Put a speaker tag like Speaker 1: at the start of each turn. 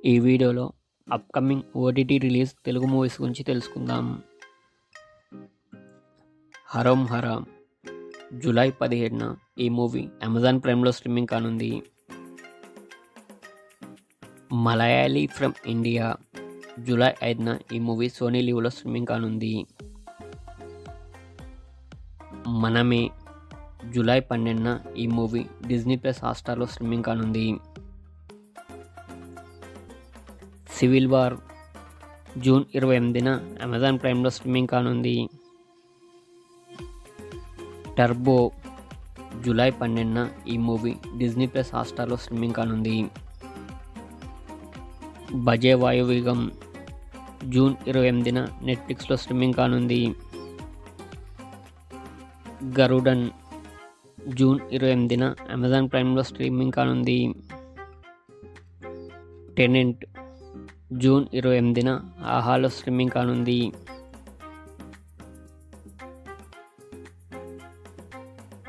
Speaker 1: ఈ వీడియోలో upcoming OTT release Telugu movies గురించి తెలుసుకుందాం. హరోం హరా జూలై 17న ఈ మూవీ అమెజాన్ ప్రైమ్లో స్ట్రీమింగ్ కానుంది. మలయాళీ ఫ్రమ్ ఇండియా జూలై 5న ఈ మూవీ సోనీ లీవ్లో స్ట్రీమింగ్ కానుంది. మనమే జూలై 12న ఈ మూవీ డిజ్నీ ప్లస్ హాట్‌స్టార్లో స్ట్రీమింగ్ కానుంది. సివిల్ వార్ జూన్ 28న అమెజాన్ ప్రైమ్లో స్ట్రీమింగ్ కానుంది. టర్బో జూలై 12న ఈ మూవీ డిజ్నీ ప్లస్ హాట్‌స్టార్లో స్ట్రీమింగ్ కానుంది. బజే వాయువేగం జూన్ 28న నెట్ఫ్లిక్స్లో స్ట్రీమింగ్ కానుంది. గరుడన్ జూన్ 28న అమెజాన్ ప్రైమ్లో స్ట్రీమింగ్ కానుంది. టెనెంట్ జూన్ 28న ఆహాలో స్ట్రీమింగ్ కానుంది.